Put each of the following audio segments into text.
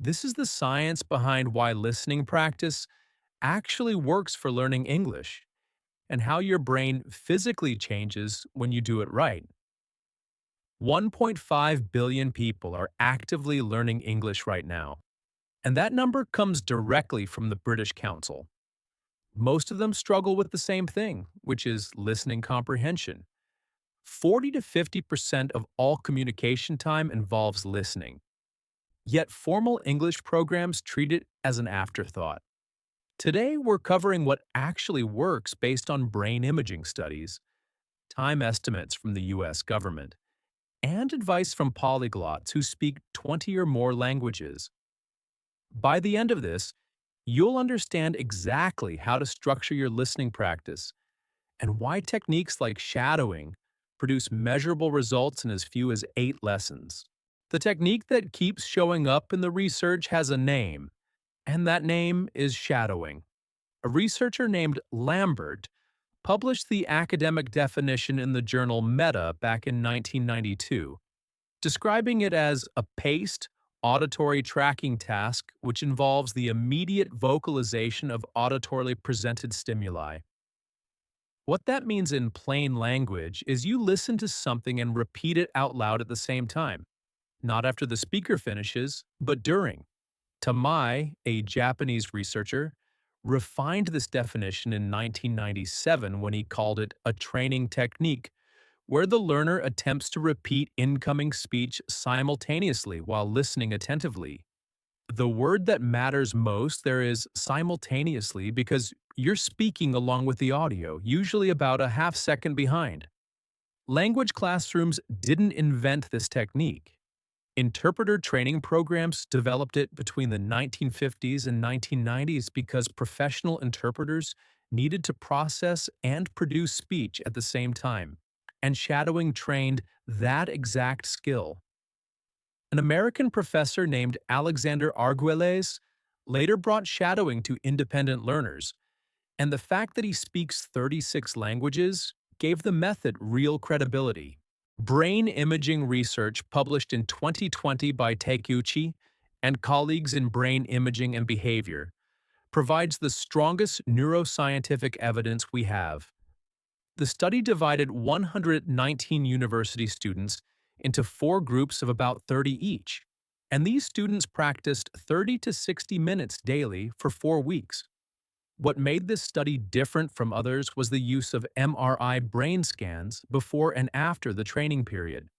This is the science behind why listening practice actually works for learning English and how your brain physically changes when you do it right. 1.5 billion people are actively learning English right now, and that number comes directly from the British Council. Most of them struggle with the same thing, which is listening comprehension. 40 to 50% of all communication time involves listening, yet formal English programs treat it as an afterthought. Today, we're covering what actually works based on brain imaging studies, time estimates from the US government, and advice from polyglots who speak 20 or more languages. By the end of this, you'll understand exactly how to structure your listening practice and why techniques like shadowing produce measurable results in as few as 8 lessons. The technique that keeps showing up in the research has a name, and that name is shadowing. A researcher named Lambert published the academic definition in the journal Meta back in 1992, describing it as a paced, auditory tracking task which involves the immediate vocalization of auditorily presented stimuli. What that means in plain language is you listen to something and repeat it out loud at the same time, not after the speaker finishes, but during. Tamai, a Japanese researcher, refined this definition in 1997 when he called it a training technique, where the learner attempts to repeat incoming speech simultaneously while listening attentively. The word that matters most there is simultaneously because you're speaking along with the audio, usually about a half second behind. Language classrooms didn't invent this technique. Interpreter training programs developed it between the 1950s and 1990s because professional interpreters needed to process and produce speech at the same time, and shadowing trained that exact skill. An American professor named Alexander Arguelles later brought shadowing to independent learners, and the fact that he speaks 36 languages gave the method real credibility. Brain imaging research published in 2020 by Takeuchi and colleagues in Brain Imaging and Behavior provides the strongest neuroscientific evidence we have. The study divided 119 university students into 4 groups of about 30 each, and these students practiced 30 to 60 minutes daily for 4 weeks. What made this study different from others was the use of MRI brain scans before and after the training period.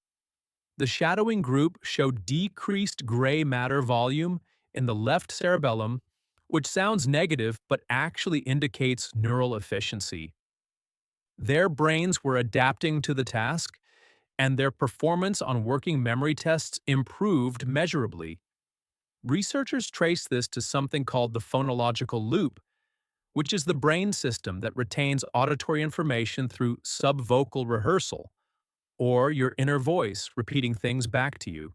The shadowing group showed decreased gray matter volume in the left cerebellum, which sounds negative but actually indicates neural efficiency. Their brains were adapting to the task, and their performance on working memory tests improved measurably. Researchers traced this to something called the phonological loop, which is the brain system that retains auditory information through subvocal rehearsal, or your inner voice repeating things back to you.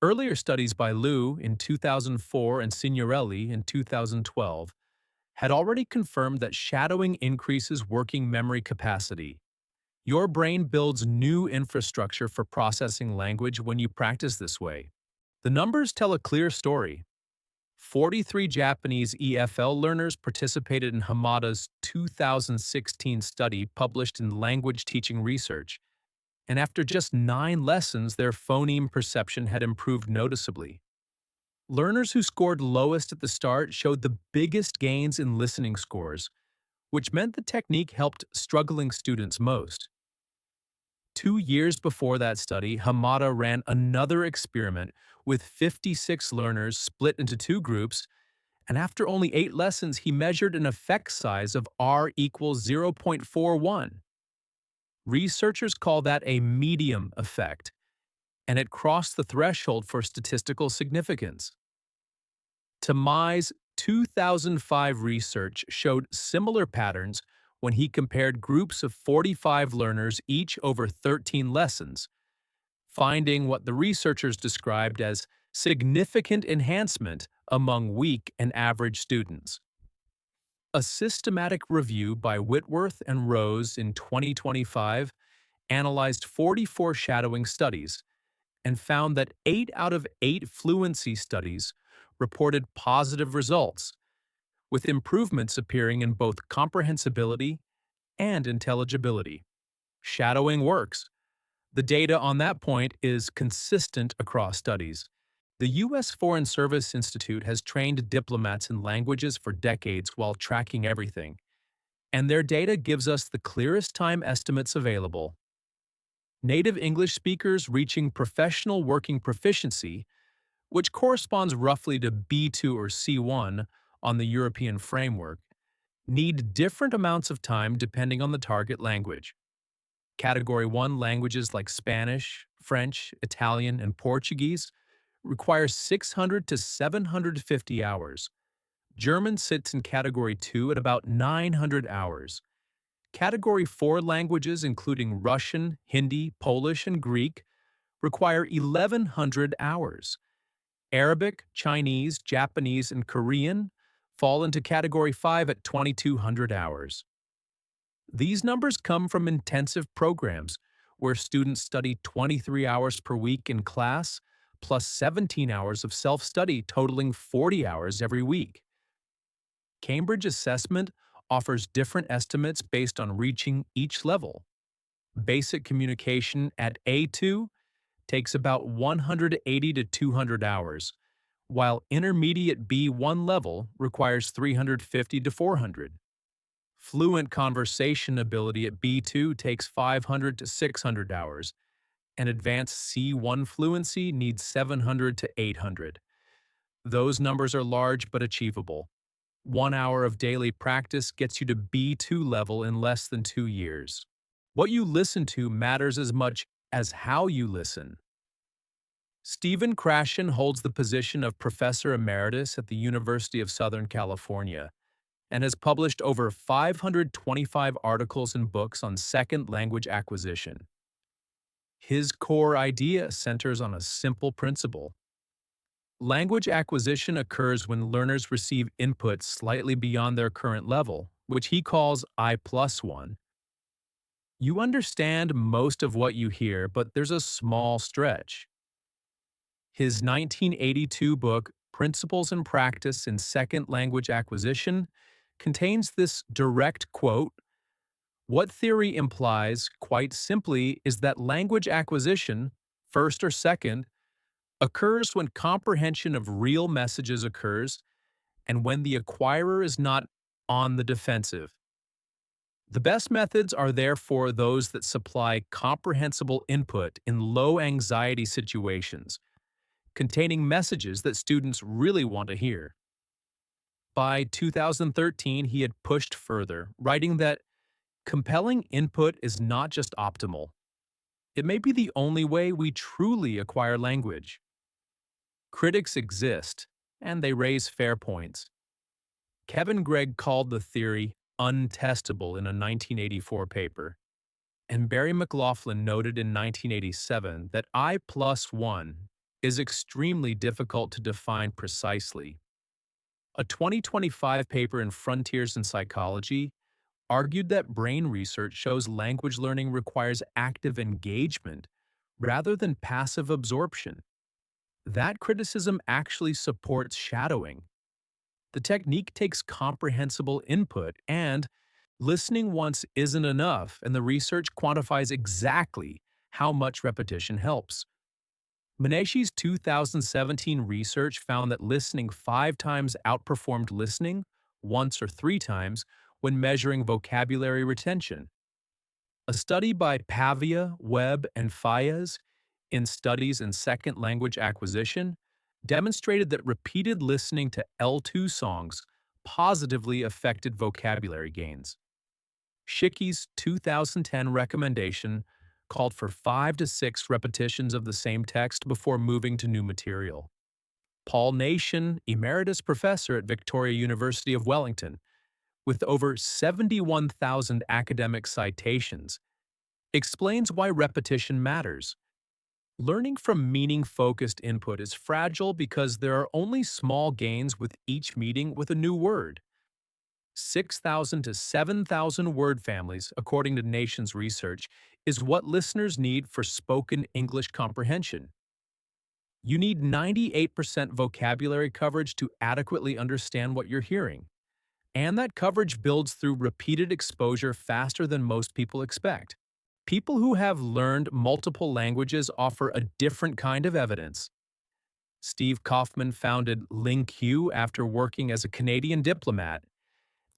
Earlier studies by Liu in 2004 and Signorelli in 2012 had already confirmed that shadowing increases working memory capacity. Your brain builds new infrastructure for processing language when you practice this way. The numbers tell a clear story. 43 Japanese EFL learners participated in Hamada's 2016 study published in Language Teaching Research, and after just 9 lessons, their phoneme perception had improved noticeably. Learners who scored lowest at the start showed the biggest gains in listening scores, which meant the technique helped struggling students most. 2 years before that study, Hamada ran another experiment with 56 learners split into 2 groups, and after only 8 lessons, he measured an effect size of R equals 0.41. Researchers call that a medium effect, and it crossed the threshold for statistical significance. Tamai's 2005 research showed similar patterns when he compared groups of 45 learners each over 13 lessons, finding what the researchers described as significant enhancement among weak and average students. A systematic review by Whitworth and Rose in 2025 analyzed 44 shadowing studies and found that 8 out of 8 fluency studies reported positive results, with improvements appearing in both comprehensibility and intelligibility. Shadowing works. The data on that point is consistent across studies. The U.S. Foreign Service Institute has trained diplomats in languages for decades while tracking everything, and their data gives us the clearest time estimates available. Native English speakers reaching professional working proficiency, which corresponds roughly to B2 or C1 on the European framework, need different amounts of time depending on the target language. Category 1 languages like Spanish, French, Italian, and Portuguese require 600 to 750 hours. German sits in Category 2 at about 900 hours. Category 4 languages, including Russian, Hindi, Polish, and Greek, require 1,100 hours. Arabic, Chinese, Japanese, and Korean fall into Category 5 at 2,200 hours. These numbers come from intensive programs where students study 23 hours per week in class, plus 17 hours of self-study totaling 40 hours every week. Cambridge Assessment offers different estimates based on reaching each level. Basic communication at A2 takes about 180 to 200 hours, while intermediate B1 level requires 350 to 400. Fluent conversation ability at B2 takes 500 to 600 hours, and advanced C1 fluency needs 700 to 800. Those numbers are large but achievable. 1 hour of daily practice gets you to B2 level in less than 2 years. What you listen to matters as much as how you listen. Stephen Krashen holds the position of Professor Emeritus at the University of Southern California and has published over 525 articles and books on second language acquisition. His core idea centers on a simple principle. Language acquisition occurs when learners receive input slightly beyond their current level, which he calls I+1. You understand most of what you hear, but there's a small stretch. His 1982 book, Principles and Practice in Second Language Acquisition, contains this direct quote: "What theory implies, quite simply, is that language acquisition, first or second, occurs when comprehension of real messages occurs and when the acquirer is not on the defensive. The best methods are therefore those that supply comprehensible input in low-anxiety situations, containing messages that students really want to hear." By 2013, he had pushed further, writing that compelling input is not just optimal. It may be the only way we truly acquire language. Critics exist, and they raise fair points. Kevin Gregg called the theory untestable in a 1984 paper, and Barry McLaughlin noted in 1987 that I+1 is extremely difficult to define precisely. A 2025 paper in Frontiers in Psychology argued that brain research shows language learning requires active engagement rather than passive absorption. That criticism actually supports shadowing. The technique takes comprehensible input, and listening once isn't enough, and the research quantifies exactly how much repetition helps. Menashe's 2017 research found that listening 5 times outperformed listening once or 3 times when measuring vocabulary retention. A study by Pavia, Webb, and Fayez in Studies in Second Language Acquisition demonstrated that repeated listening to L2 songs positively affected vocabulary gains. Schicke's 2010 recommendation called for 5 to 6 repetitions of the same text before moving to new material. Paul Nation, emeritus professor at Victoria University of Wellington, with over 71,000 academic citations, explains why repetition matters. Learning from meaning-focused input is fragile because there are only small gains with each meeting with a new word. 6,000 to 7,000 word families, according to Nation's research, is what listeners need for spoken English comprehension. You need 98% vocabulary coverage to adequately understand what you're hearing. And that coverage builds through repeated exposure faster than most people expect. People who have learned multiple languages offer a different kind of evidence. Steve Kaufman founded LingQ after working as a Canadian diplomat,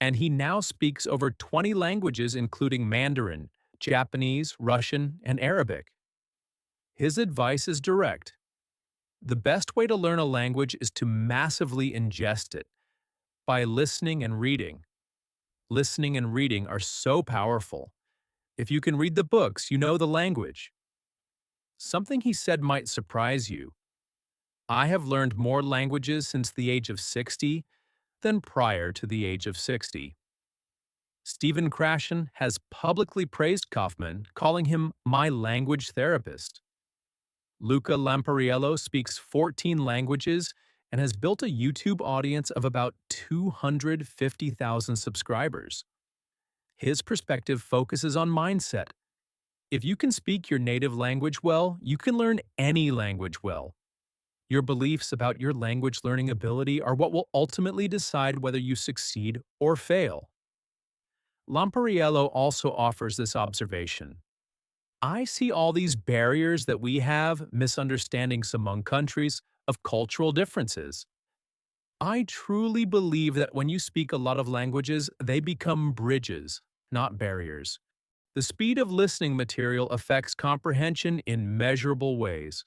and he now speaks over 20 languages including Mandarin, Japanese, Russian, and Arabic. His advice is direct. The best way to learn a language is to massively ingest it by listening and reading. Listening and reading are so powerful. If you can read the books, you know the language. Something he said might surprise you. I have learned more languages since the age of 60 than prior to the age of 60. Stephen Krashen has publicly praised Kaufman, calling him my language therapist. Luca Lampariello speaks 14 languages and has built a YouTube audience of about 250,000 subscribers. His perspective focuses on mindset. If you can speak your native language well, you can learn any language well. Your beliefs about your language learning ability are what will ultimately decide whether you succeed or fail. Lampariello also offers this observation. I see all these barriers that we have, misunderstandings among countries, of cultural differences. I truly believe that when you speak a lot of languages, they become bridges, not barriers. The speed of listening material affects comprehension in measurable ways.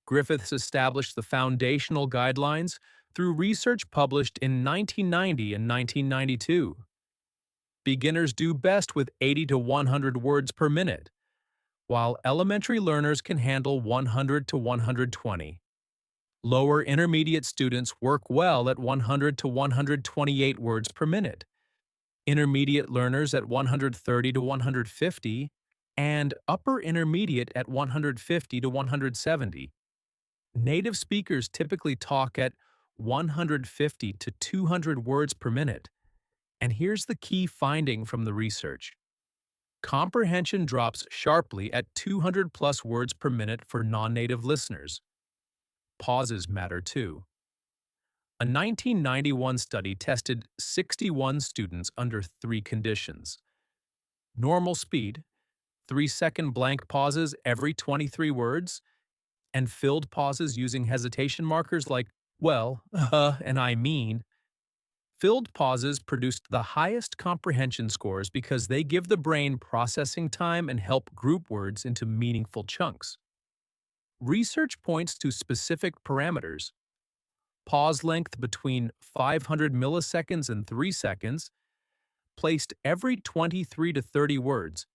Griffiths established the foundational guidelines through research published in 1990 and 1992. Beginners do best with 80 to 100 words per minute, while elementary learners can handle 100 to 120. Lower intermediate students work well at 100 to 128 words per minute, intermediate learners at 130 to 150, and upper intermediate at 150 to 170. Native speakers typically talk at 150 to 200 words per minute. And here's the key finding from the research. Comprehension drops sharply at 200 plus words per minute for non-native listeners. Pauses matter too. A 1991 study tested 61 students under 3 conditions. Normal speed, 3-second blank pauses every 23 words, and filled pauses using hesitation markers like, well, and I mean. Filled pauses produced the highest comprehension scores because they give the brain processing time and help group words into meaningful chunks. Research points to specific parameters. Pause length between 500 milliseconds and 3 seconds, placed every 23 to 30 words,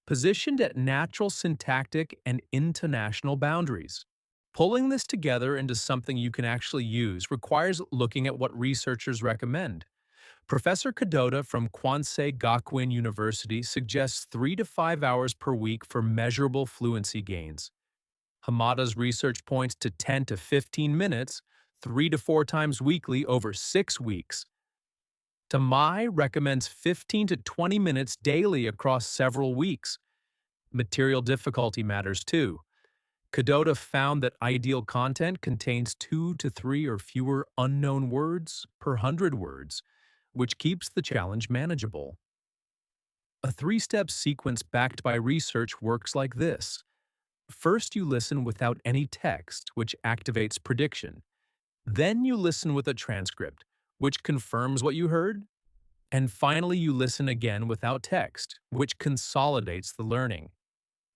positioned at natural syntactic and intonational boundaries. Pulling this together into something you can actually use requires looking at what researchers recommend. Professor Kadota from Kwansei Gakuin University suggests 3 to 5 hours per week for measurable fluency gains. Hamada's research points to 10 to 15 minutes, 3 to 4 times weekly over 6 weeks. Tamai recommends 15 to 20 minutes daily across several weeks. Material difficulty matters too. Kadota found that ideal content contains 2 to 3 or fewer unknown words per 100 words, which keeps the challenge manageable. A 3-step sequence backed by research works like this. First, you listen without any text, which activates prediction. Then you listen with a transcript, which confirms what you heard. And finally, you listen again without text, which consolidates the learning.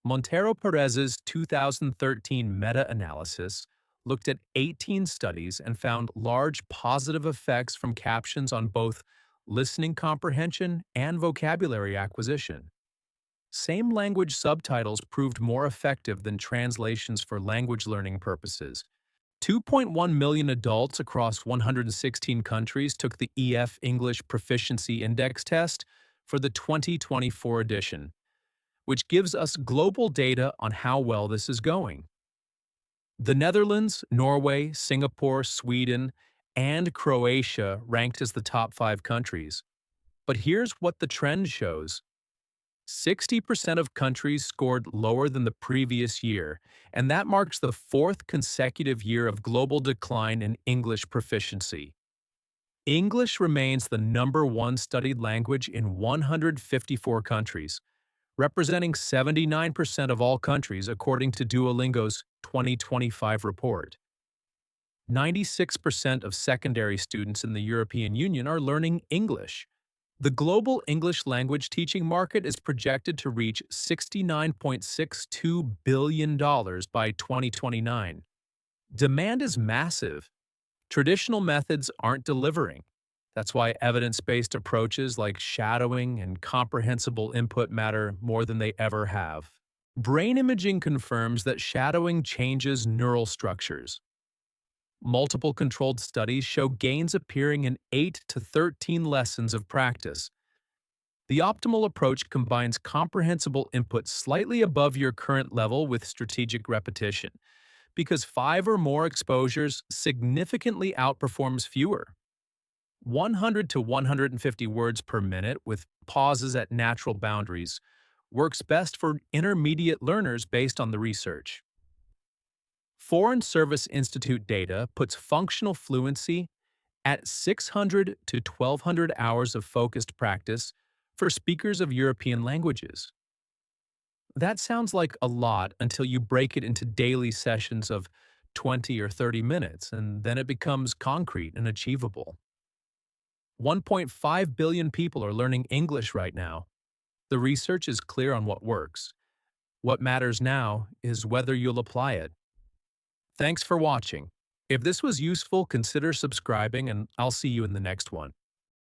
Montero Perez's 2013 meta-analysis looked at 18 studies and found large positive effects from captions on both listening comprehension and vocabulary acquisition. Same language subtitles proved more effective than translations for language learning purposes. 2.1 million adults across 116 countries took the EF English Proficiency Index test for the 2024 edition, which gives us global data on how well this is going. The Netherlands, Norway, Singapore, Sweden, and Croatia ranked as the top 5 countries. But here's what the trend shows. 60% of countries scored lower than the previous year, and that marks the fourth consecutive year of global decline in English proficiency. English remains the number 1 studied language in 154 countries, representing 79% of all countries according to Duolingo's 2025 report. 96% of secondary students in the European Union are learning English. The global English language teaching market is projected to reach $69.62 billion by 2029. Demand is massive. Traditional methods aren't delivering. That's why evidence-based approaches like shadowing and comprehensible input matter more than they ever have. Brain imaging confirms that shadowing changes neural structures. Multiple controlled studies show gains appearing in 8 to 13 lessons of practice. The optimal approach combines comprehensible input slightly above your current level with strategic repetition, because 5 or more exposures significantly outperforms fewer. 100 to 150 words per minute with pauses at natural boundaries works best for intermediate learners based on the research. Foreign Service Institute data puts functional fluency at 600 to 1200 hours of focused practice for speakers of European languages. That sounds like a lot until you break it into daily sessions of 20 or 30 minutes, and then it becomes concrete and achievable. 1.5 billion people are learning English right now. The research is clear on what works. What matters now is whether you'll apply it. Thanks for watching. If this was useful, consider subscribing, and I'll see you in the next one.